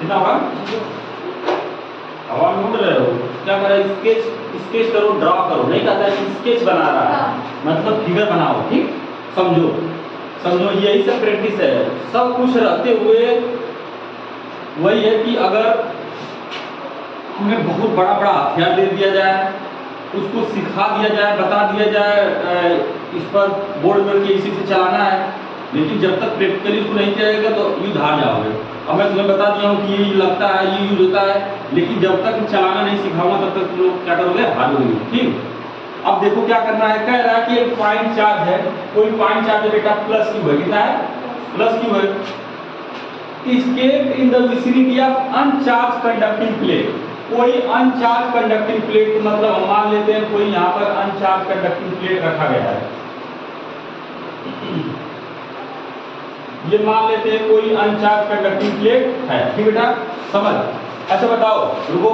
कितना होगा? हवा में उड़ रहे हो, क्या कर रहा है? स्केच करो, ड्रॉ करो। नहीं कहता है स्केच बना रहा है, मतलब फिगर बनाओ। ठीक, समझो यही सब प्रैक्टिस है। सब कुछ रहते हुए वही है कि अगर तुम्हें बहुत बड़ा बड़ा हथियार दे दिया जाए, उसको सिखा दिया जाए, बता दिया जाए इस पर बोर्ड करके इसी से चलाना है, लेकिन जब तक प्रैक्टिकली उसको नहीं किया तो युद्ध हार जाओगे। अब मैं तुम्हें बता दिया हूँ कि ये लगता है, ये यूज होता है, लेकिन जब तक चलाना नहीं सिखाऊंगा तब तक तुम लोग क्या करोगे? हारोगे। ठीक, अब देखो क्या करना है। कह रहा है कि एक पॉइंट चार्ज है, कोई पॉइंट चार्ज है बेटा, प्लस क्यू है। कितना है? प्लस क्यू है। Escape in the vicinity of uncharged conducting plate। कोई अनचार्ज कंडक्टिंग प्लेट, मतलब हम मान लेते हैं कोई यहाँ पर अनचार्ज कंडक्टिंग प्लेट रखा गया है, ये मान लेते हैं कोई अनचार्ज कंडक्टिंग प्लेट है। ठीक बेटा, समझ। अच्छा बताओ, रुको,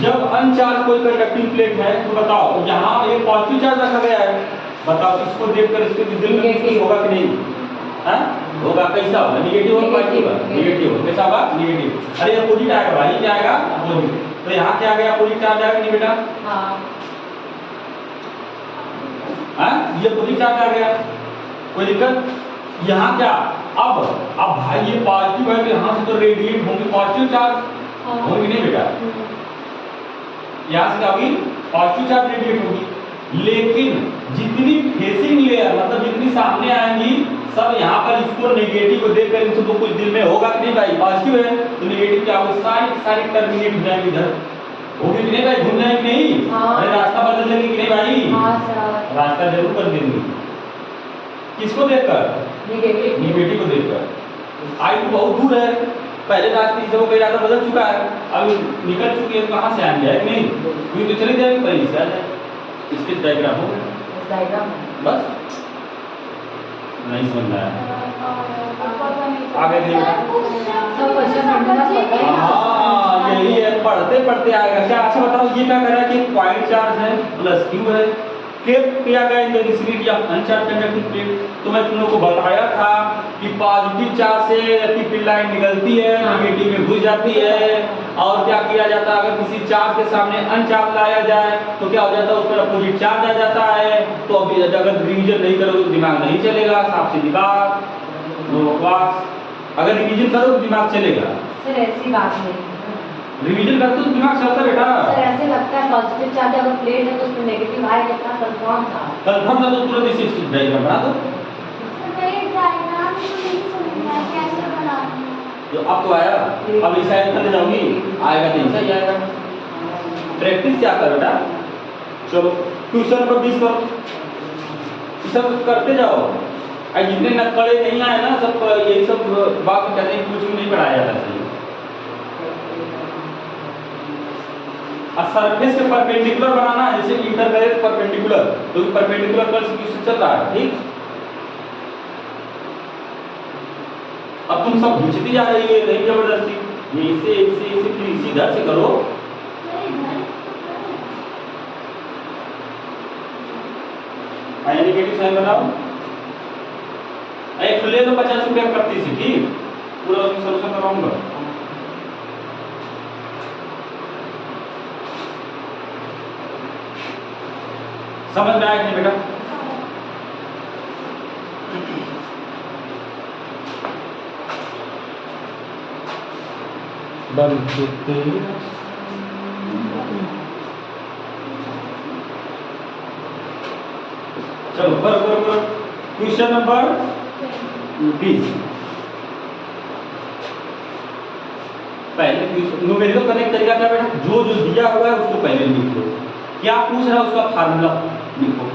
जब अनचार्ज कोई कंडक्टिंग प्लेट है तो बताओ यहाँ एक पॉजिटिव चार्ज रखा गया है, बताओ इसको देखकर इसके दिल में कुछ होगा कि नहीं? होगा। कैसा होगा? निगेटिव और पॉजिटिव होगा। निगेटिव कैसा होगा? निगेटिव। अरे अपोजिट आएगा भाई, क्या आएगा? अपोजिट। तो यहाँ क्या आ गया? अपोजिट चार्ज आएगा नहीं बेटा? ये अपोजिट चार्ज आ गया, कोई दिक्कत? यहाँ क्या, अब भाई ये पॉजिटिव है तो यहाँ से तो रेडिएट होंगे पॉजिटिव चार्ज, होंगे नहीं बेटा? यहाँ से क्या होगी? पॉजिटिव चार्ज रेडिएट होगी। लेकिन जितनी फेसिंग लेयर, मतलब जितनी सामने आएंगी, सब यहाँ पर इसको नेगेटिव को देखकर इन सबको कुछ दिल में होगा कि नहीं भाई? पॉजिटिव है तो नेगेटिव क्या होगा? सारी टर्मिनेट हो जाएंगे इधर, होगी कि नहीं भाई? घूम जाएंगे कि नहीं? अरे रास्ता बदल देंगे कि नहीं भाई? रास्ता जरूर बदल देंगे। किसको देखकर? नेगेटिव को देखकर। आई तो बहुत दूर है, पहले रास्ते से वो कई रास्ता बदल चुका है, अब निकल चुकी है, कहाँ से आएंगे? है नहीं, क्योंकि तो चले जाएंगे पहले से आ जाए। इसके डायग्राम हो गया बस, नहीं समझ में आया आगे देखिए। हाँ यही है, पढ़ते पढ़ते आएगा क्या। अच्छा बताओ, ये क्या कर रहा है कि पॉइंट चार्ज है, प्लस क्यू है, किया गया in the vicinity of अनचार्ज conducting plate. तो मैं तुम लोग को बताया था कि पॉजिटिव चार्ज से एप्टिट्यूड लाइन निकलती है, नेगेटिव में घुस जाती है, और क्या किया जाता है, अगर किसी चार्ज के सामने अनचार्ज लाया जाए तो क्या हो जाता है? उस पर अपोजिट चार्ज आ जाता है। तो अभी अगर रिवीजन नहीं करोगे तो दिमाग नहीं चलेगा, साफ सी दिमाग बकवास। अगर रिवीजन करो तो दिमाग चलेगा। सर ऐसी बात नहीं, रिवीजन करते तो दिमाग चलता बेटा। सर ऐसे लगता है पॉजिटिव चार्ज अगर प्लेट है तो उसमें नेगेटिव आएगा, कितना कंफर्म था। कंफर्म था तो तुरंत इसे डायग्राम बना दो। कैसे बनाना? जो अब तो आया, अब इस साइड करने जाऊंगी, आएगा नहीं, सही आएगा। प्रैक्टिस क्या कर बेटा, चलो ट्यूशन पर 20 करो, सब करते जाओ। जितने नकड़े नहीं आए ना, सब यही सब बात कहते हैं, कुछ नहीं पढ़ाया जाता सही। सरफेस के परपेंडिकुलर बनाना है, जैसे इंटरकरेक्ट परपेंडिकुलर, तो परपेंडिकुलर पर क्वेश्चन चल रहा है। ठीक, अब तुम सब खींचती जा रही है, नहीं जबरदस्ती, ये इसे सीधा से करो। नेगेटिव साइन बनाओ। एक खुले तो 50 रुपया प्रति से, ठीक, पूरा उसमें सोल्यूशन करवाऊंगा। समझ में आया कि नहीं बेटा? चलो बराबर क्वेश्चन नंबर 20। पहले न्यूमेरिकल करने का तरीका क्या बेटा? जो जो दिया हुआ है उसको पहले लिख लो, क्या पूछ रहा है उसका फार्मूला लिखो।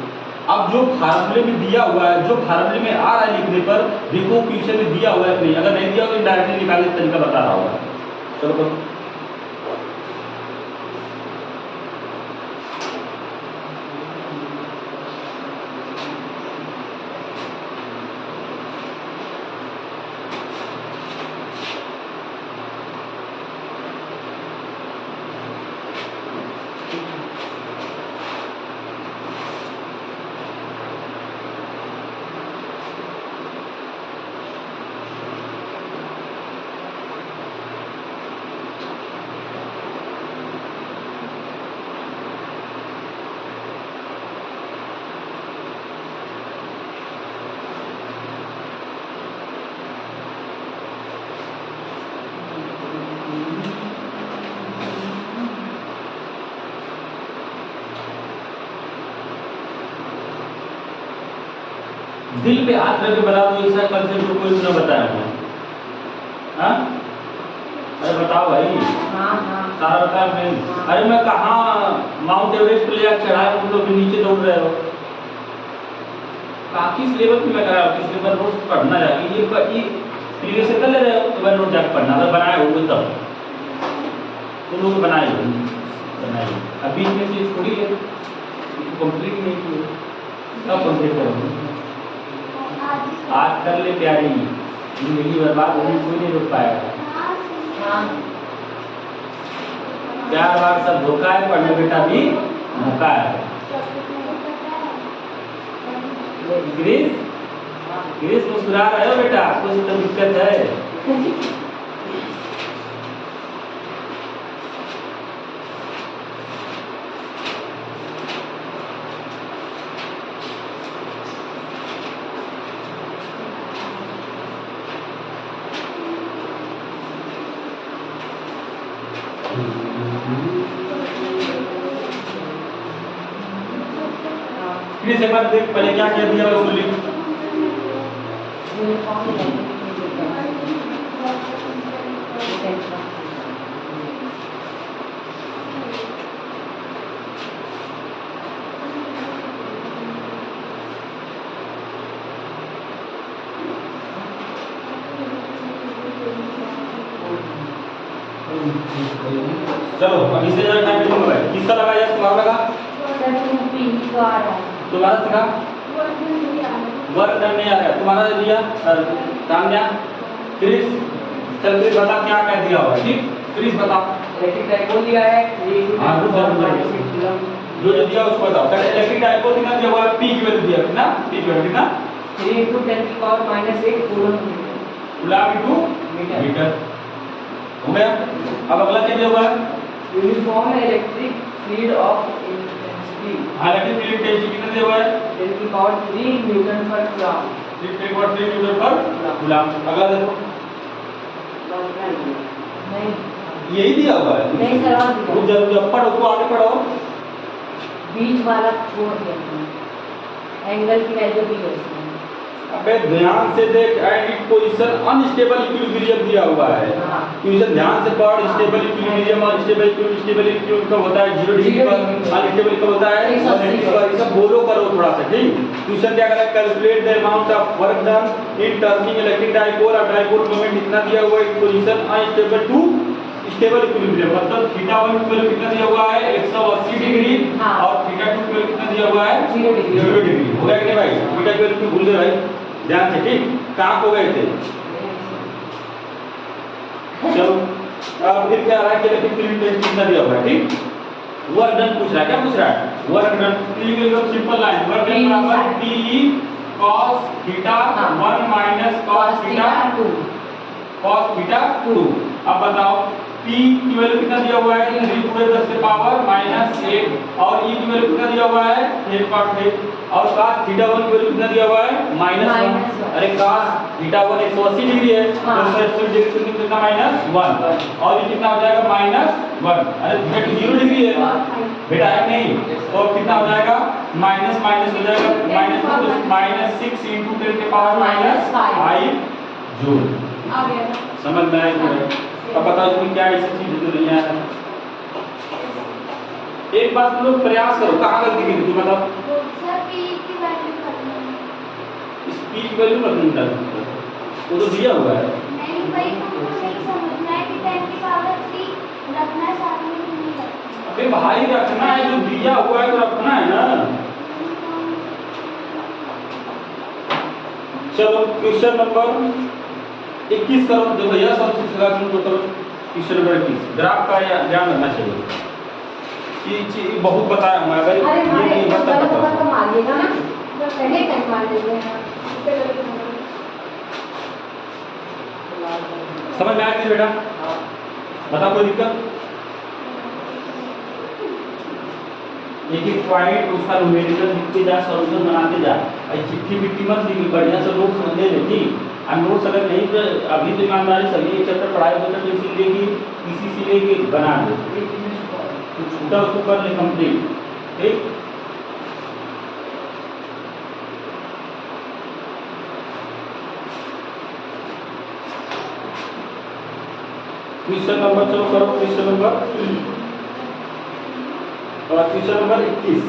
अब जो फार्मूले में दिया हुआ है, जो फार्मूले में आ रहा है लिखने पर, देखो क्वेश्चन में दिया हुआ है कि नहीं। अगर नहीं दिया हुआ तो डायरेक्टली निकालने का तरीका बता रहा होगा। चलो करो। दिल पे हाथ रख के बता दो ऐसा कंसेप्ट कोई ना बताया मैं। हाँ अरे बताओ भाई। हाँ हाँ सारा बता नहीं। अरे मैं कहाँ माउंट एवरेस्ट पे ले जाकर चढ़ाया, तुम लोग नीचे दौड़ रहे हो। किस लेवल पे मैं करा रहा हूँ, किस लेवल नोट्स पढ़ना जाके ये प्रीवियस से कर ले रहे हो तो मैं नोट जाके पढ़ना, अगर बनाए हो तब तुम लोग बनाए हो बनाइए। अब बीच में से छोड़ी है, इसको कंप्लीट नहीं किए, कब कंप्लीट करोगे? आज कर ले प्यारी, जिंदगी बर्बाद होने कोई नहीं रोक पाएगा। हाँ प्यार वार सब धोखा है, पढ़ने बेटा भी मौका है। ग्रीस ग्रीस मुस्कुरा रहे हो बेटा, कुछ तो दिक्कत है। ग्रीस एक बार देख पहले क्या क्या दिया उसको लिख। चलो अब इसे जरा टाइम लिखूंगा भाई, किसका लगा यार, तुम्हारा लगा? तुम्हारा सीखा वर्क डन नहीं आ रहा है, तुम्हारा दिया कामया। क्रिस चल क्रिस बता क्या क्या दिया हुआ है, ठीक क्रिस बता। इलेक्ट्रिक डाइपोल दिया है, हाँ, जो जो दिया उसको बताओ। पहले इलेक्ट्रिक डाइपोल कितना दिया हुआ है, पी की वैल्यू दिया कितना, पी की वैल्यू कितना 3 × 10⁻⁻8 कूलम कूलम इनटू मीटर हो गया। अब अगला क्या दिया हुआ है, uniform electric field of intensity. हाँ इलेक्ट्रिक फील्ड इंटेंसिटी कितना दिया हुआ है, 10⁻3 न्यूटन पर कूलम। 3 न्यूटन पर कूलम। अगला देखो नहीं यही दिया हुआ है, नहीं सर और दिया। वो जब पढ़ो उसको आगे पढ़ो। बीच वाला छोड़ दिया, एंगल की वैल्यू भी है इसमें। अबे ध्यान से देख, and it position unstable equilibrium दिया हुआ है। हाँ। पोजीशन ध्यान से पढ़, स्टेबल इक्विलिब्रियम और स्टेबल इक्विलिब्रियम कब होता है 0 डिग्री पर, अनस्टेबल कब होता है 180 पर। ये सब बोलो करो थोड़ा सा, ठीक। क्वेश्चन क्या करें, calculate the amount of work done in turning electric dipole और डाइपोल मोमेंट इतना दिया हुआ है, position unstable to stable equilibrium. मतलब θ1 की वैल्यू कितना दिया हुआ है 180 डिग्री, हाँ। और θ2 की वैल्यू कितना दिया हुआ है 0 डिग्री। 0 डिग्री। हो गया कि नहीं भाई, θ की वैल्यू भूल गए भाई, ध्यान से, ठीक। कहां को गए थे, चलो अब फिर क्या आ रहा है कि इलेक्ट्रिक फील्ड इंटेंसिटी कितना दिया हुआ है, ठीक। वर्क डन पूछ रहा है, क्या पूछ रहा है, वर्क डन। एकदम सिंपल लाइन, वर्क डन बराबर T cos θ1 माइनस cos θ2 cos θ2। अब बताओ P की वैल्यू कितना दिया हुआ है 3 पूरे 10 के पावर -8, और E की वैल्यू कितना दिया हुआ है 1/8, और cos θ1 की वैल्यू कितना दिया हुआ है -1। अरे cos θ1 180 डिग्री है, तो 180 डिग्री से कितना -1, और ये कितना हो जाएगा -1। अरे θ2 0 डिग्री है बेटा, है नहीं, तो अब कितना हो जाएगा माइनस माइनस हो जाएगा, -6 × 10 के पावर -5 जूल। आ गया समझ में आया कि नहीं? अब बताओ इसमें क्या ऐसी चीज जो नहीं आ रहा। एक बात तुम लोग प्रयास करो, कहाँ गलती की थी बताओ। सर पी की वैल्यू करना इस पी की वैल्यू मत निकाल, वो तो दिया हुआ है। नहीं भाई, तुमको नहीं समझना है कि 10 की पावर 3 रखना है, साथ में नहीं रखना। अबे भाई रखना है, जो दिया हुआ है तो रखना है ना। चलो क्वेश्चन नंबर 21 करो, जो भैया सबसे सगा तुमको करो। क्वेश्चन नंबर 21 ग्राफ का ध्यान रखना चाहिए, ये चीज बहुत बताया हूं, अगर अरे ये मारे नहीं नंबर बता नंबर तो मारिएगा ना, तो पहले तक मार देंगे। समझ में आया कि बेटा, बता कोई दिक्कत। एक एक पॉइंट उसका न्यूमेरिकल लिखते जा, सॉल्यूशन बनाते जा, चिट्ठी मिट्टी मत लिखी, बढ़िया से लोग समझ ले, ठीक। और नोट्स अगर नहीं तो अभी तो ईमानदारी सभी एक चैप्टर पढ़ाई होता तो इसीलिए कि किसी से लेके बना दो, तो छूटा उसको कर ले कंप्लीट, ठीक। क्वेश्चन नंबर चलो करो, क्वेश्चन नंबर 21।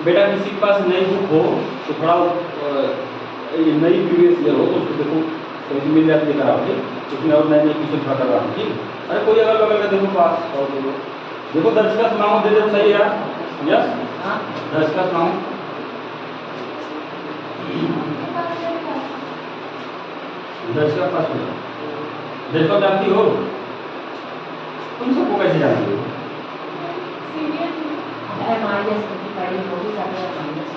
बेटा किसी के पास नई बुक हो तो थोड़ा ये नई प्रीवियस ईयर हो तो उसको देखो कहीं मिल जाती है कराओगे, उसमें और नए नए क्वेश्चन थोड़ा कर रहा हूँ, ठीक। अरे कोई अगल बगल का देखो पास और देखो दर्शक नाम दे दो, सही है यार, यस दर्शक नाम दर्शक पास हो, दर्शक जानती हो तुम सबको कैसे जानती हो? अरे माइनस की पढ़ी होगी सब माइनस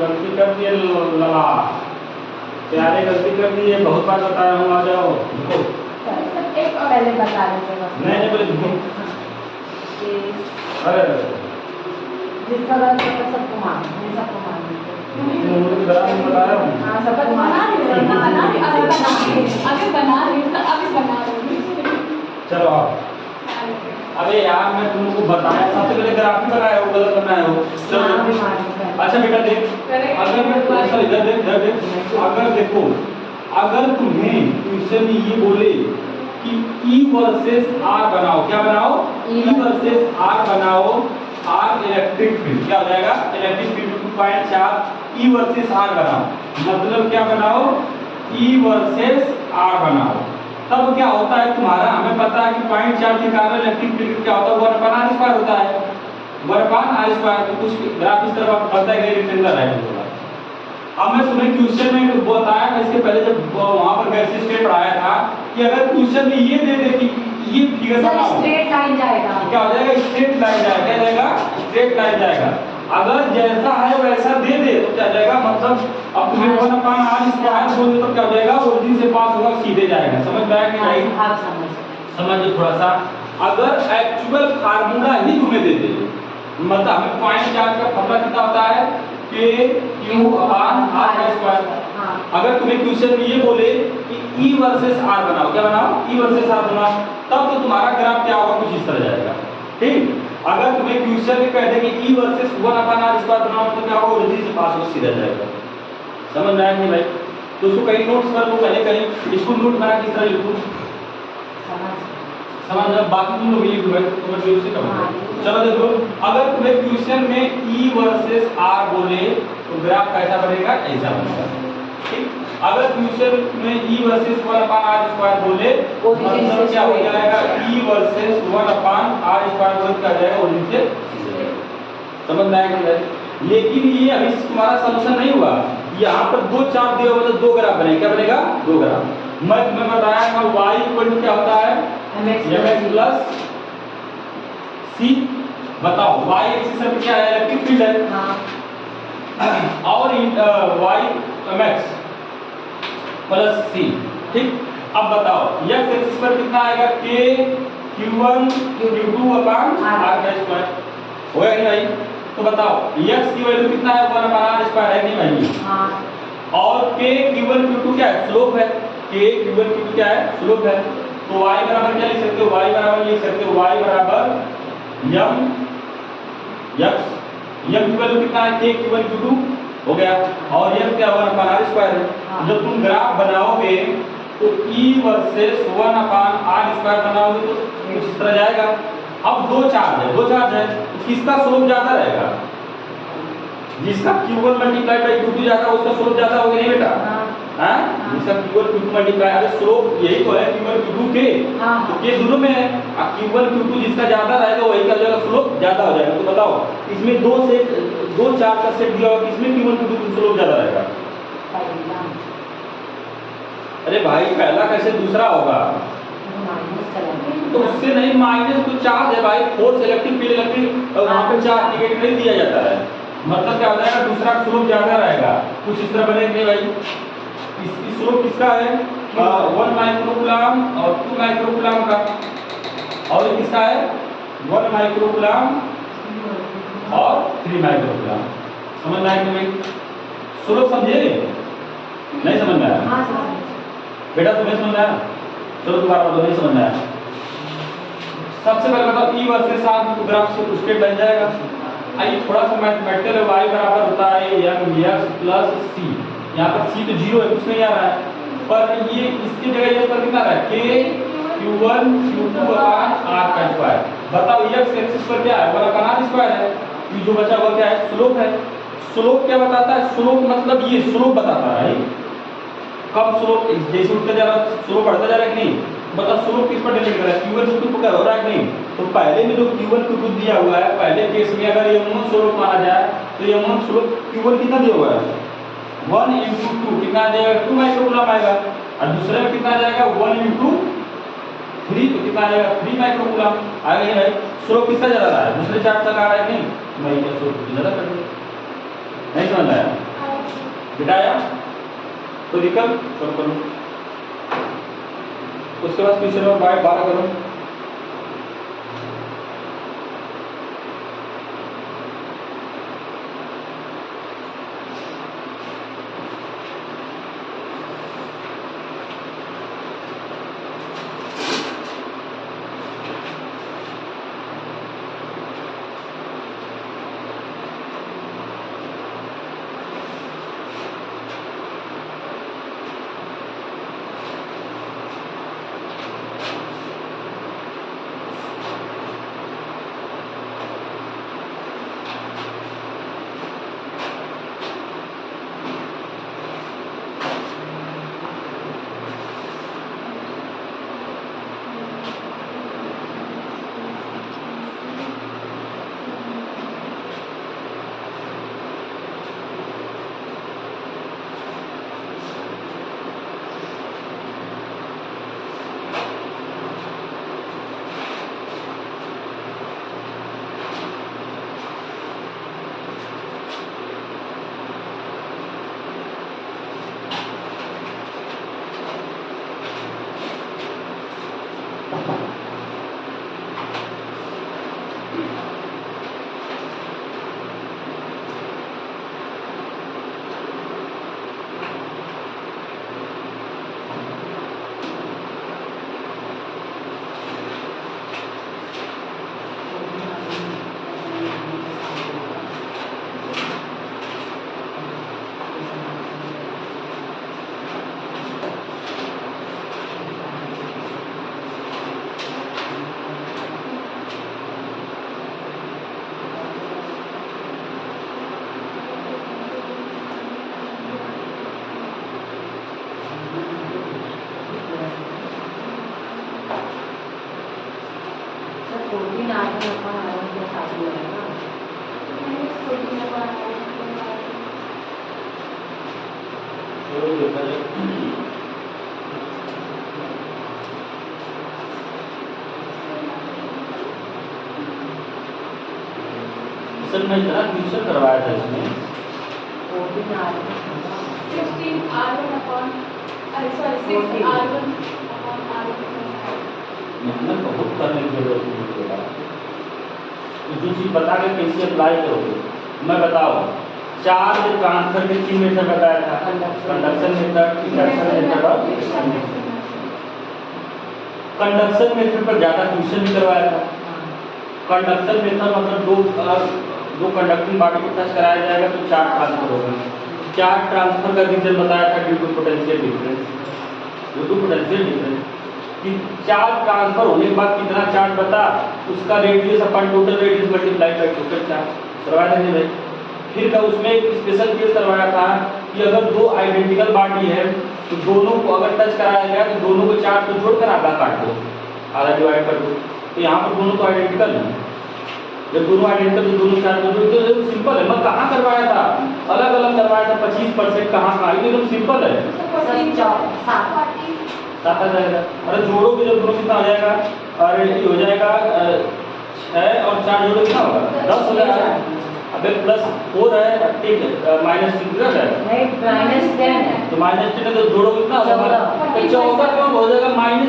गलती कर दिए लला, प्यारे गलती कर दी है, बहुत बार बताया हूँ, आ जाओ देखो। एक और पहले बता देते हैं नहीं बोले देखो, अरे जिसका गलत होगा सबको मान, मैं सबको मान मुझे बताया हूँ। हाँ सबको बना रही हूँ, बना रही हूँ, अभी बना रही हूँ, अभी बना रही हूँ। चलो आओ। अबे यार मैं तुमको बताया, सबसे पहले ग्राफ ही बनाया हो, गलत बनाया हो। चलो अच्छा बेटा देख, अगर मैं सर इधर देख, अगर देखो अगर तुम्हें क्वेश्चन में ये बोले कि E वर्सेस R बनाओ, क्या बनाओ? E वर्सेस R बनाओ, R इलेक्ट्रिक फील्ड क्या हो जाएगा? Electric field 2.4 E versus R बनाओ, मतलब क्या बनाओ? E वर्सेस R बनाओ। तब क्या होता है तुम्हारा, हमें पता है कि 0.4 के कारण इलेक्ट्रिक फील्ड क्या होता है? 1/r² होता है, 1/r²। तो कुछ ग्राफ इस तरह बनता है, रेक्टेंगुलर है थोड़ा। अब मैं तुम्हें क्वेश्चन में बताया था इसके पहले जब वहां पर गैस स्टेट पढ़ाया था कि अगर क्वेश्चन में ये दे दे कि ये फिगर बनाओ, स्ट्रेट लाइन जाएगा, क्या हो जाएगा? स्ट्रेट लाइन जाएगा, क्या जाएगा? स्ट्रेट लाइन जाएगा। अगर जैसा है वैसा दे दे तो क्या जाएगा? मतलब अब तुम्हें 1/r² बोल दे तो क्या हो जाएगा? ओरिजिन से पास होगा, सीधे जाएगा। समझ में आया कि नहीं? आप समझिए थोड़ा सा। अगर एक्चुअल फार्मूला ही तुम्हें दे दे, मतलब हमें 0.4 का फॉर्मूला कितना होता है? Q/r²। अगर तुम्हें क्वेश्चन में ये बोले कि E वर्सेस R बनाओ, क्या बनाओ? E वर्सेस R बनाओ, तब तो तुम्हारा ग्राफ क्या होगा? कुछ इस तरह जाएगा, ठीक। अगर तुम्हें क्वेश्चन में कह दे कि E वर्सेस 1/r² बनाओ तो क्या होगा? ओरिजिन से पास होकर सीधा जाएगा। समझ में आया नहीं भाई? तो उसको कहीं नोट्स कर लो, पहले कहीं इसको नोट बना किस तरह लिखूं, समझ में? बाकी तुम लोग लिख दो, तुम्हें जोर से करो। चलो देखो, अगर तुम्हें क्वेश्चन में E वर्सेस R बोले तो ग्राफ कैसा बनेगा? ऐसा बनेगा, ठीक। अगर क्वेश्चन में E वर्सेस 1/r² बोले मतलब क्या हो जाएगा? E वर्सेस 1/r² बोले क्या हो जाएगा? ओरिजिन से, समझ में आया कि? लेकिन ये अभी तुम्हारा सॉल्यूशन नहीं हुआ। यहाँ पर दो चार्ट दिए हुए तो दो ग्राफ बने, क्या बनेगा? दो ग्राफ। मैं तुम्हें बताया था y इक्वल क्या होता है? mx plus c। बताओ y एक्सिस पर क्या है? इलेक्ट्रिक फील्ड है। हाँ। और y mx प्लस c, ठीक। अब बताओ x एक्सिस पर कितना आएगा? k q1 q2/r²। होगा नहीं भाई? तो बताओ x की वैल्यू कितना है? 1/r² है नहीं भाई? हाँ। और k q1 q2 क्या है? स्लोप है। k q1 q2 क्या है? स्लोप है। तो y बराबर क्या लिख सकते हो? y बराबर लिख सकते हो y बराबर m x, m की वैल्यू कितना है? k q1 q2 हो गया, और m क्या 1/r² है। जब तुम ग्राफ बनाओगे तो E वर्सेस 1/r² बनाओगे तो कुछ इस तरह जाएगा। अब दो चार्ज है, तो किसका स्लोप ज्यादा रहेगा? जिसका q1 मल्टीप्लाई बाय q2 ज्यादा, उसका स्लोप ज्यादा होगा नहीं बेटा? हाँ, जिसका q1 q2 मल्टीप्लाई, अरे स्लोप यही तो है q1 q2 के, तो के दोनों में है। अब q1 q2 जिसका ज्यादा रहेगा वही का जो स्लोप ज्यादा हो जाएगा। तो बताओ इसमें दो चार्ज का सेट दिया होगा, किसमें q1 q2 का स्लोप ज्यादा रहेगा? अरे भाई पहला कैसे दूसरा होगा? तो उससे नहीं, माइनस तो चार्ज है भाई, फोर्स इलेक्ट्रिक फील्ड इलेक्ट्रिक, और वहां पे चार्ज नेगेटिव नहीं दिया जाता है, मतलब क्या हो जाएगा? दूसरा स्लोप ज्यादा रहेगा। कुछ इस तरह बने नहीं भाई? इसकी स्लोप किसका है? 1 माइक्रोकूलम और 2 माइक्रोकूलम का, और ये किसका है 1 माइक्रोकूलम और 3 माइक्रोकूलम। समझ में आया कि नहीं? स्लोप समझे नहीं? समझ में आया? हाँ सर। बेटा तुम्हें समझ में आया? चलो दोबारा बताओ, नहीं समझ में आया? सबसे पहले बताओ ई वर्सेस आर ग्राफ से स्टेट बन जाएगा। आइए थोड़ा सा मैथमेटिकल है, y बराबर होता है mx प्लस c। यहाँ पर c तो 0 है, कुछ नहीं आ रहा है, पर ये इसकी जगह ये पर कितना आ रहा है k q1 q2 upon r का स्क्वायर। बताओ x एक्सिस पर क्या है, 1 अपॉन r स्क्वायर है। ये जो बचा हुआ क्या है, स्लोप है। स्लोप क्या बताता है? स्लोप मतलब ये स्लोप बताता है, कम स्लोप जैसे उठता जा रहा है स्लोप बढ़ता जा रहा है कि नहीं। बता स्लोप किस पर डिपेंड कर रहा है, q1 q2 पर हो रहा है कि नहीं। तो पहले में जो q1 q2 दिया हुआ है, पहले केस में अगर m1 स्लोप माना जाए तो m1 स्लोप q1 कितना दिया हुआ है 1 into 2 कितना आ जाएगा 2 माइक्रोकूलम आएगा, और दूसरे में कितना आ जाएगा 1 into 3 तो कितना आ जाएगा 3 माइक्रोकूलम आएगा। भाई स्लोप किसका ज्यादा रहा है, दूसरे चार्ट तक आ रहा है कि नहीं। मैं ये स्लोप ज्यादा कर दूं, नहीं समझ आया बेटा? आया तो दिक्कत सब करो, उसके बाद क्वेश्चन नंबर 12 करो। सर मैं इतना ट्यूशन करवाया था इसमें 16R1 मेहनत बहुत करने की जरूरत है। तो जो चीज़ बता के कैसे अप्लाई करोगे, मैं बताओ चार्ज ट्रांसफर के 3 मेथड बताया था, कंडक्शन मेथड, इंडक्शन मेथड और कंडक्शन मेथड पर ज़्यादा ट्यूशन भी करवाया था। कंडक्शन मेथड मतलब दो कंडक्टिंग बॉडी को टच कराया जाएगा तो चार्ज ट्रांसफर होगा। चार्ज ट्रांसफर का रीजन बताया था ड्यू टू पोटेंशियल डिफरेंस कि चार्ज ट्रांसफर होने के बाद कितना चार्ज बता, उसका radius upon total radius multiply by total charge करवाया था भाई। फिर का उसमें एक स्पेशल केस करवाया था कि अगर दो आइडेंटिकल बॉडी है तो दोनों को अगर टच कराया गया तो दोनों को चार्ज को जोड़कर आधा काट दो, आधा डिवाइड कर दो। तो यहाँ पर दोनों तो आइडेंटिकल है, जब दोनों आइडेंटिकल तो दोनों चार्ज को जोड़ दो। सिंपल है। मैं कहाँ करवाया था, अलग अलग करवाया था। 25% कहाँ ये एकदम सिंपल है। सात आ जाएगा। अरे जोड़ोगे जब दोनों कितना हो जाएगा, अरे ये हो जाएगा 6 और 4 जोड़ो कितना होगा 10 हो जाएगा। अबे +4 है, ठीक है, -6 कितना है -10 है तो -10 है तो जोड़ो कितना होगा 14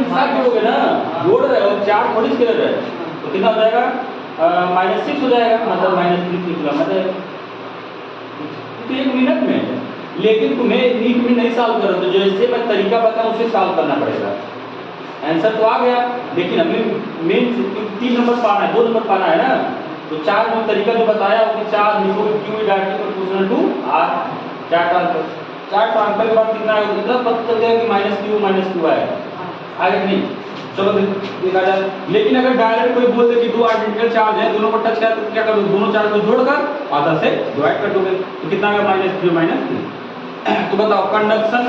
के साथ जोड़ोगे ना, जोड़ रहे हो, 4 थोड़ी स्केलर है, तो कितना हो जाएगा -6 हो जाएगा, मतलब -3 किलोमीटर। तो 1 मिनट में है। लेकिन तुम्हें नीट में नहीं सॉल्व करो, तो जैसे मैं तरीका बताऊं उसे सॉल्व करना पड़ेगा। आंसर तो आ गया, लेकिन हमें मेन 3 नंबर पाना है, 2 नंबर पाना है ना, तो 4 में तरीका जो बताया वो कि 4 लिखोगे q directly proportional to r, 4 transfer के बाद कितना आएगा, मतलब पता चल गया कि -q आएगा, आगे नहीं। चलो देखा जाए। लेकिन अगर डायरेक्ट कोई बोल दे कि 2 आइडेंटिकल चार्ज है, दोनों को टच किया तो क्या करोगे, दोनों चार्ज को जोड़कर आधा से डिवाइड कर दोगे, तो कितना आएगा -3। तो बताओ कंडक्शन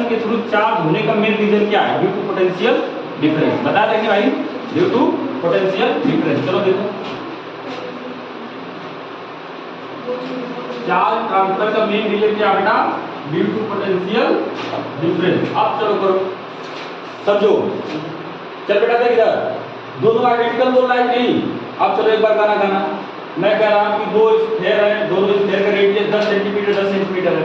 के थ्रू चार्ज होने का मेन रीजन क्या है, ड्यू टू पोटेंशियल डिफरेंस। बता देंगे भाई, ड्यू टू पोटेंशियल डिफरेंस। चलो देखो, चार्ज ट्रांसफर का मेन रीजन क्या बेटा, ड्यू टू पोटेंशियल डिफरेंस। अब चलो करो, समझो। चल बेटा देख इधर, दोनों आइडेंटिकल बोल रहा है नहीं। अब चलो एक बार गाना मैं कह रहा हूं कि 2 स्फीयर है, दोनों स्फीयर का रेडियस 10 सेंटीमीटर है,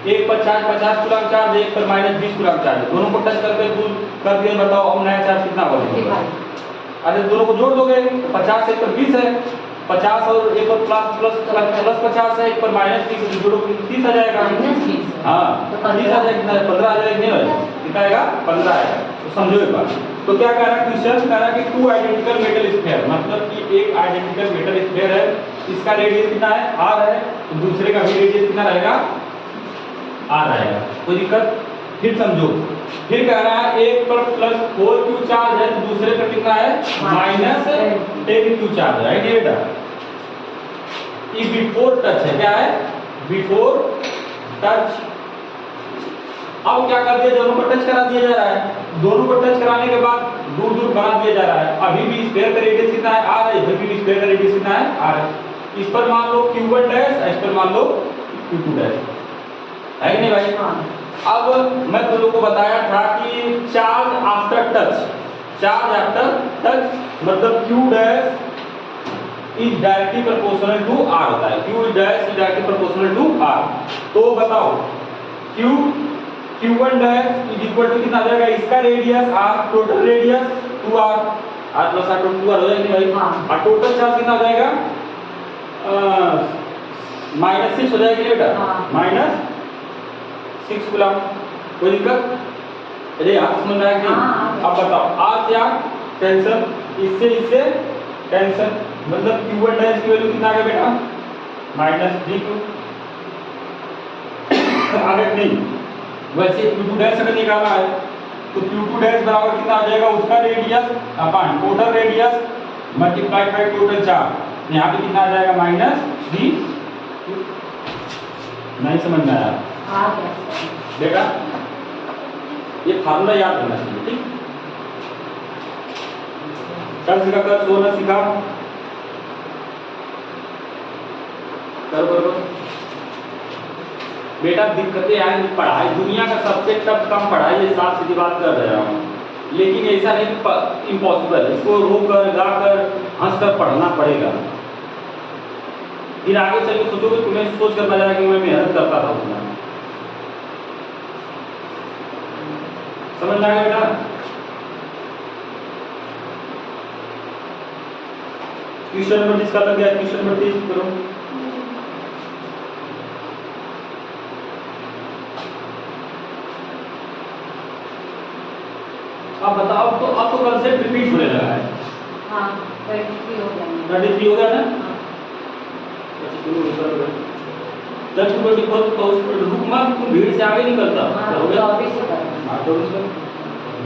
एक पर चार्ज 50 कूलम चार्ज है, एक पर -20 कूलम चार्ज है, दोनों को टच करके दूर कर दिया, बताओ अब नया चार्ज कितना होगा। अरे दोनों को जोड़ दोगे तो 50 से 1 पर 20 है, 50 और एक पर प्लस 50 है, एक पर -30 जोड़ो 30 आ जाएगा। हाँ, 30 आ जाएगा, 15 आ जाएगा, नहीं आएगा, कितना आएगा 15 आएगा। तो समझो एक बार, तो क्या कह रहा है क्वेश्चन, कह रहा है कि 2 आइडेंटिकल मेटल स्फीयर, मतलब कि एक आइडेंटिकल मेटल स्फीयर है, इसका रेडियस कितना है r है, तो दूसरे का भी रेडियस कितना रहेगा r रहेगा, कोई दिक्कत। फिर समझो, फिर कह रहा है एक पर +4q चार्ज है, तो दूसरे पर कितना है -10q चार्ज है, राइट बेटा। ये बिफोर टच है, क्या है बिफोर टच। अब क्या कर दिया, दोनों को टच करा दिया जा रहा है, दोनों को टच कराने के बाद दूर दूर बना दिया जा रहा है। अभी भी स्फीयर का रेडियस कितना है r है, अभी भी स्फीयर का रेडियस कितना है r है। इस पर मान लो q1 डैश, इस पर मान लो q2 डैश, है कि नहीं भाई। अब मैं तुम लोग को बताया था कि चार्ज आफ्टर टच मतलब q dash is directly proportional to r होता है, q dash is directly proportional to r। तो बताओ q1 dash is equal to कितना आ जाएगा, इसका radius r, total radius 2r, r plus r total 2r हो जाएगा भाई। और टोटल चार्ज कितना हो जाएगा -6 हो जाएगा बेटा, -6 कूलम। कोई दिक्कत, अरे आप समझ रहे हैं कि। अब बताओ r से r कैंसिल, इससे कैंसिल, मतलब q1 डैश की वैल्यू कितना आ गया बेटा -3q। आगे नहीं, वैसे q2 डैश अगर निकाला है तो q2 डैश बराबर कितना आ जाएगा, उसका radius upon total radius multiplied by total charge. यहाँ पे कितना आ जाएगा -3। नहीं समझ में आया बेटा, ये फार्मूला याद रखना चाहिए, ठीक। कल सीखा, कल सोना सीखा, करो बेटा। दिक्कतें आएंगी, पढ़ाई दुनिया का सबसे टफ काम पढ़ाई है, साफ सीधी बात कर रहा हूँ, लेकिन ऐसा नहीं कि इम्पॉसिबल है, इसको रो कर गा कर हंस कर पढ़ना पड़ेगा। फिर आगे चल के सोचोगे, तुम्हें सोच कर मजा कि मैं मेहनत करता था उतना। समझ में आ गया बेटा। क्वेश्चन नंबर 30 का लग गया, क्वेश्चन नंबर 30 करो। अब बताओ, तो अब तो कंसेप्ट रिपीट होने लगा है। हाँ, 33 हो गया। 33 हो गया ना। जब तुम लोग तो रुक मत, तुम भीड़ से आगे नहीं करता। हाँ, 24 से कर। हाँ, 24 कर,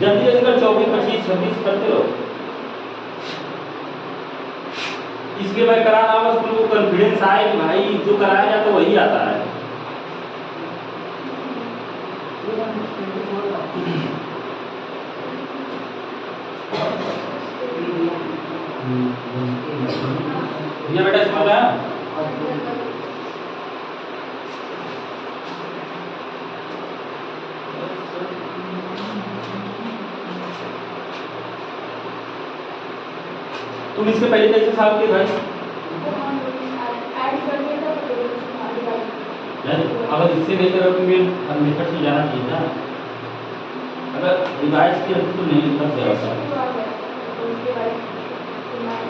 जल्दी जल्दी कर, 24, 25, 26 करते रहो। इसलिए मैं करा रहा हूँ, तुम लोग को कॉन्फिडेंस आए कि भाई जो कराया जाता है वही आता है। ये बेटा समझ आया। तुम इसके पहले कैसे सॉल्व किए भाई? अगर इससे नहीं करो तो मेरे मेथड से जाना चाहिए था। अगर रिवाइज किया तो नहीं लिख जाएगा।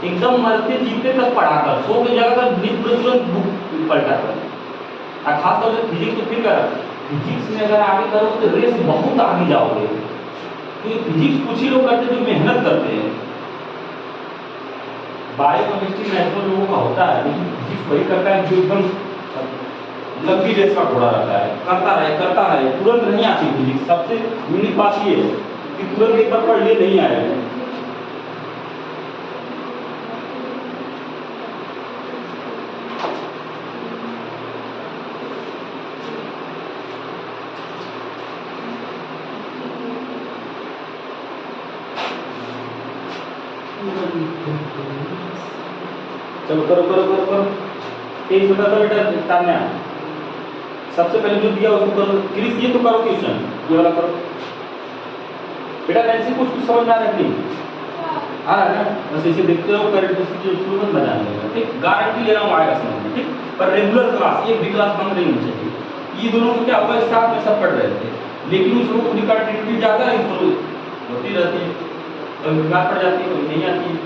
एकदम मरते जीते तक पढ़ा कर, सो के जगह पर तुरंत बुक पलटा कर। और खास तौर से फिजिक्स तो फिर कर, फिजिक्स में अगर आगे करोगे तो रेस बहुत आगे जाओगे, क्योंकि फिजिक्स कुछ ही लोग करते जो मेहनत करते हैं। बायो केमिस्ट्री नेचुरल लोगों का होता है, लेकिन फिजिक्स वही करता है जो एकदम लंबी रेस का घोड़ा रहता है, करता रहे, तुरंत नहीं आती फिजिक्स। सबसे यूनिक बात ये है कि तुरंत एक बार पढ़ लिए नहीं आएगा। चलो करो करो करो करो, तेज बता दो बेटा तान्या। सबसे पहले जो दिया उसको करो। क्रिस ये तो करो क्वेश्चन, ये वाला करो बेटा। कैसे कुछ समझ में आ रहा है नहीं आ रहा है ना? बस इसे देखते रहो, करंट जो तुरंत बना लेगा। ठीक, गारंटी ले रहा हूँ आएगा समझ में। ठीक, पर रेगुलर क्लास, एक भी क्लास बंद नहीं होनी चाहिए। ये दोनों को क्या हुआ, साथ में सब पढ़ रहे थे, लेकिन उस लोगों की कंटिन्यूटी ज़्यादा होती रहती है, कभी बीमार पड़ जाती है, कभी नहीं आती।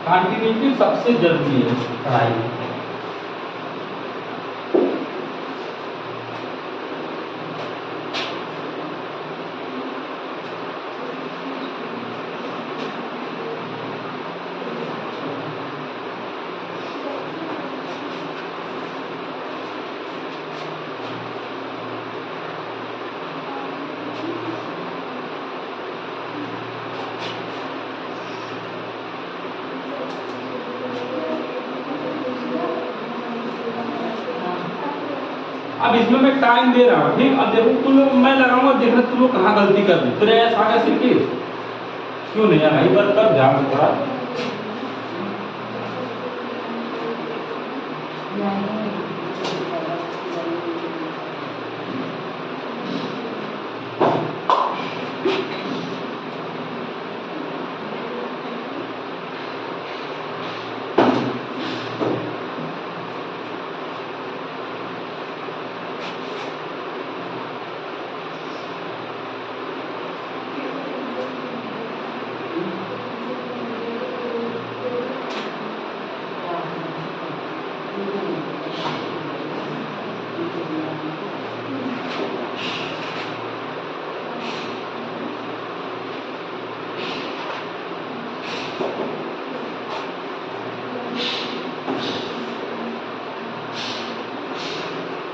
कंटिन्यूटी सबसे जरूरी है पढ़ाई में। अब इसमें मैं टाइम दे रहा हूँ। ठीक, अब देखो तुम लोग, मैं लगाऊंगा, देखना तुम लोग कहाँ गलती कर रहे हो। तो ऐसा आगे सीखिए क्यों नहीं आना, इधर कर ध्यान से थोड़ा।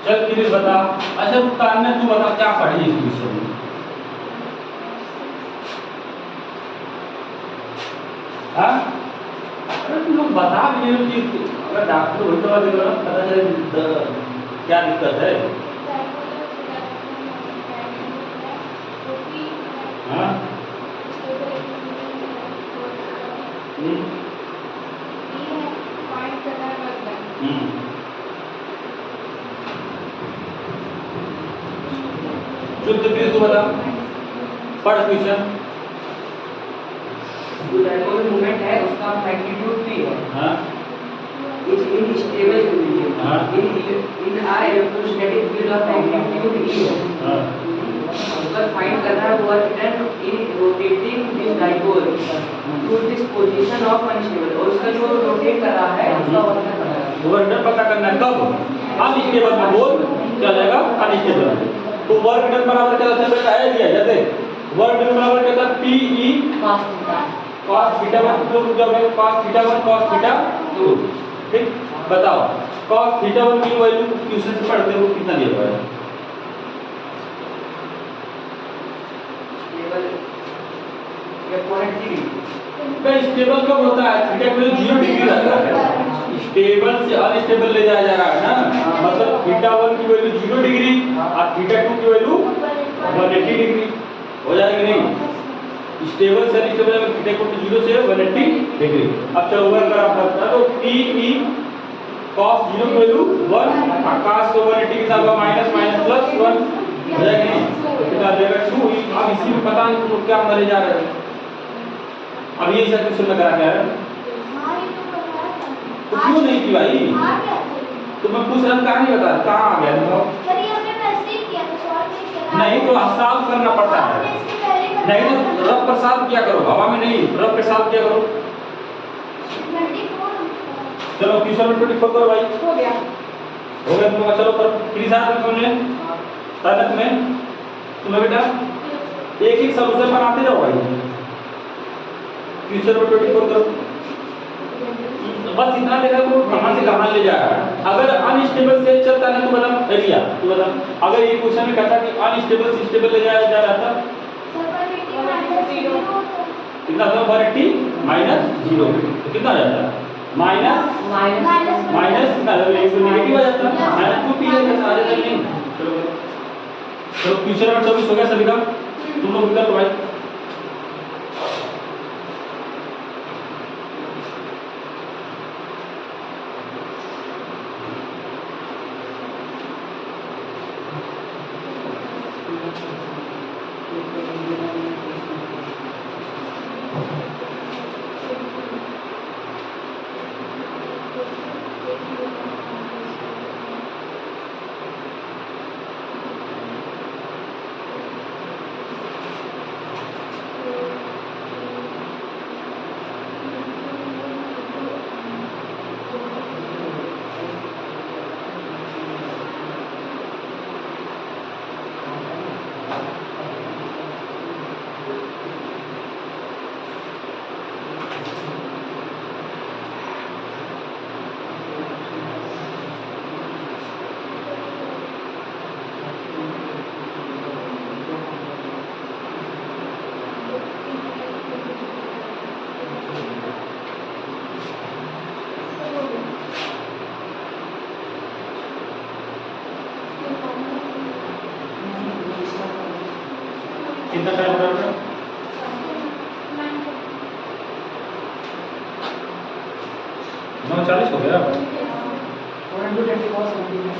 चल क्रिस बता। अच्छा तान्या तू बता, क्या पढ़ी इस विषय में? हाँ, अरे तुम लोग बता भी नहीं कि अगर डॉक्टर वही दवा देगा ना, पता चले क्या दिक्कत है। हाँ शुद्ध क्रिस तू बता, पढ़ क्वेश्चन। जो डायपोल मूवमेंट है उसका मैग्नीट्यूड p है। हाँ इज इन स्टेबल यूनिट। हाँ in an electrostatic field of magnitude e है। हाँ अगर फाइंड करना है work done in rotating this dipole to this position of unstable, और उसका जो रोटेट कर रहा है उसका वर्क करना है। वर्क डन पता करना है कब? अनस्टेबल में बोल क्या जाएगा, अनस्टेबल में। तो वर्क डन बराबर क्या होता है बेटा, है दिया जैसे वर्क डन बराबर क्या होता है, पी ई cos थीटा 1 जो जब है cos थीटा 1 cos थीटा 2। ठीक, बताओ cos थीटा 1 की वैल्यू क्वेश्चन से पढ़ते हो कितना दिया हुआ है? स्टेबल कब होता है? थीटा की वैल्यू 0 डिग्री रहता है। स्टेबल से अनस्टेबल ले जाया जा रहा है ना, मतलब थीटा 1 की वैल्यू 0 डिग्री और थीटा 2 की वैल्यू 180 डिग्री हो जाएगी नहीं। स्टेबल से अनस्टेबल में थीटा को 0 से 180 डिग्री। अब चलो वर्क कर आप बता दो, p e cos 0 की वैल्यू 1 और cos को 180 के साथ माइनस माइनस प्लस 1 हो जाएगी नहीं, तो कितना आ जाएगा 2। अब इसी में पता नहीं तुम क्या मरे जा रहे हो। अब ये ऐसा क्वेश्चन लगा रहा है तो क्यों नहीं की भाई? तो मैं पूछ रहा हूँ, कहाँ नहीं बता, कहाँ आ गया बताओ। नहीं तो साफ करना पड़ता है। आपने इसके पहले बताया नहीं तो रफ पर साफ किया करो, हवा में नहीं, रफ पे साफ किया करो। 24 चलो क्वेश्चन नंबर 24 करो भाई। हो गया। हो गया तुम लोग, चलो करो। कितनी साथ में तुमने ताकत में तुम्हें बेटा एक एक सॉल्यूशन बनाते जाओ भाई। क्वेश्चन नंबर 24 करो। बस इतना देखा तो कहां से कहां ले जाएगा। अगर अनस्टेबल से चलता ना तो बता एरिया, तो बता अगर ये क्वेश्चन में कहता कि अनस्टेबल से स्टेबल ले जाया जा रहा था कितना था, 180 माइनस 0 तो कितना आ जाता है माइनस माइनस कितना नेगेटिव आ जाता है माइनस 2p आ जाता है नहीं। चलो चलो क्वेश्चन नंबर 24 हो गया सभी का, तुम लोग विकल्प भाई। कितना टाइम हो रहा है? 9:40 हो गया। 424 something है।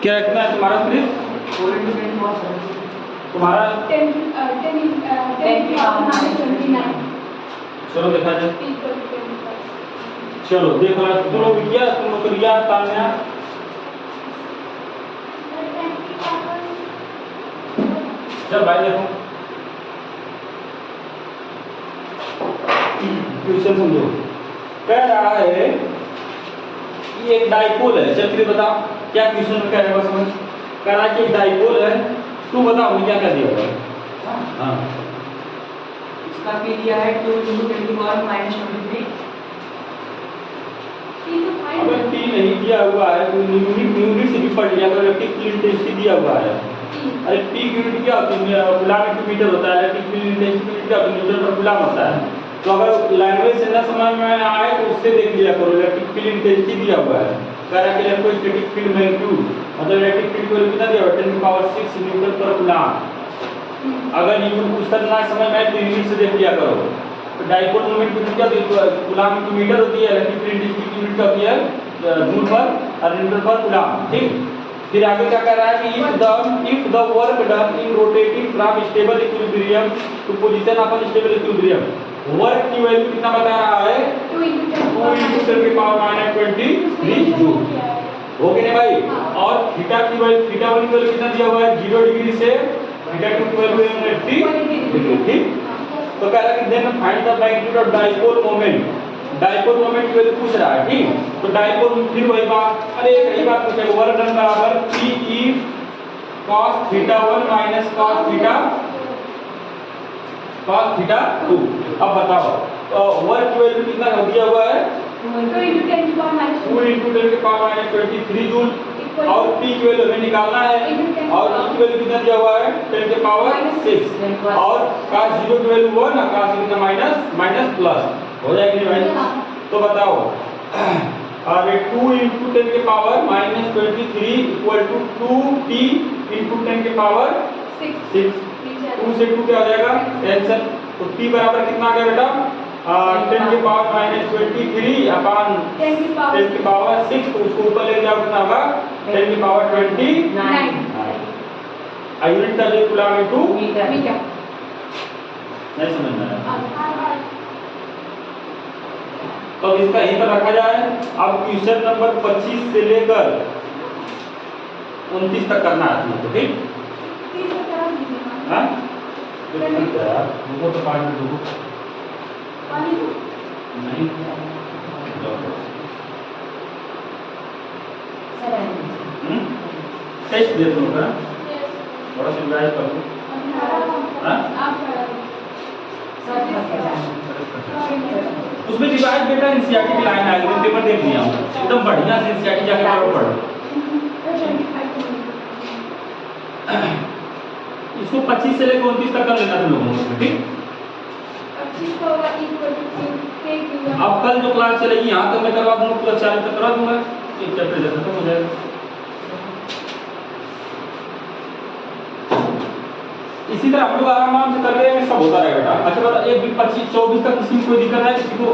क्या कितना है तुम्हारा प्लीज? 424 something। तुम्हारा 10 की पावर -29 चलो देखा जाए। equal to 10+। चलो देखो तुम लोग किया, तुम लोग लिया तान्या चल भाई देखो क्वेश्चन समझो। कह रहा है कि एक डाइपोल है, चल फिर बता क्या क्वेश्चन में कह रहा है बस समझ। कह रहा है कि एक डाइपोल है, तू बता मुझे क्या कह दिया हुआ है। हाँ इसका पी दिया है 2 × 10⁻⁻23। अगर टी नहीं दिया हुआ है तो यूनिट से भी पढ़ लिया, अगर इलेक्ट्रिक फील्ड इंटेंसिटी दिया हुआ है। अरे पी यूनिट क्या होती है, कूलम × मीटर होता है। इलेक्ट्रिक फील्ड इंटेंसिटी क्या होती है, न्यूटन पर कूलम होता है। तो अगर लैंग्वेज से न समझ में आए तो उससे देख लिया करो। इलेक्ट्रिक फील्ड इंटेंसिटी दिया हुआ है, कह रहा है कि इलेक्ट्रोस्टैटिक फील्ड मैग्नीट्यूड मतलब इलेक्ट्रिक फील्ड को कितना दिया हुआ है 10⁻6 न्यूटन पर कूलम। अगर यूनिट पूछता ना समझ में आए तो यूनिट से देख लिया करो। तो डाइपोल मोमेंट की क्या होती है, कूलम × मीटर होती है। इलेक्ट्रिक फील्ड इंटेंसिटी की यूनिट क्या होती है जूल पर और न्यूटन पर कूलम। ठीक, फिर आगे क्या कह रहा है कि if the work done in rotating from stable equilibrium to position of unstable equilibrium, work की वैल्यू कितना बता रहा है 2 × 10⁻23 जूल। हो गया भाई। और थीटा की वैल्यू थीटा 1 की वैल्यू कितना दिया हुआ है 0 डिग्री से थीटा 2 की वैल्यू है 80 डिग्री। ठीक, तो कह रहा है कि then find the magnitude of dipole moment. Dipole moment की वैल्यू पूछ रहा है। ठीक, तो डाइपोल फिर वही बात, अरे कई बार पूछेगा वर्क डन बराबर P cos theta 1 minus cos theta 2। अब बताओ वर्क की वैल्यू कितना दिया हुआ है 2 × 10⁻23 जूल और P की वैल्यू हमें निकालना है और E की वैल्यू कितना दिया हुआ है 10⁻6 और cos 0 की वैल्यू 1 और cos कितना माइनस प्लस हो जाएगी भाई। तो बताओ अरे 2 × 10⁻23 इक्वल टू 2P × 10⁻6। 2 से 2 क्या हो जाएगा कैंसिल। तो P बराबर कितना आ गया बेटा 10⁻23 अपॉन 10⁻6। तो उसको ऊपर ले जाओ कितना होगा 10⁻29। यूनिट का जो कूलम × मीटर। नहीं समझ में आया। तो इसका यहीं पर रखा जाए। अब क्वेश्चन नंबर 25 से लेकर 29 तक करना है तुमको, ठीक? तीन को करा दीजिए। हाँ? रुको तो 5 मिनट रुको। पानी दो। नहीं। सर टेस्ट दे दूँ ना? Yes. थोड़ा सा रिवाइज कर दूँ। अब खड़ा हो। हाँ? आप खड़ा हो। सर उसमें रिवाइज बेटा एनसीईआरटी की लाइन आएगी, पेपर देख लिया हूँ एकदम बढ़िया से एनसीईआरटी जाके बराबर पढ़ो। 25 इसको 25 से लेकर 29 तक कर लेना तुम लोगों को, ठीक? 25 का होगा इक्वल टू k q। अब कल जो क्लास चलेगी यहाँ तक मैं करवा दूंगा, पूरा 40 तक करवा दूंगा, एक चैप्टर जैसा खत्म हो जाएगा। इसी तरह हम लोग आराम से कर रहे हैं, सब होता रहेगा बेटा। अच्छा बता, एक भी 25 24 तक किसी को कोई दिक्कत है किसी को?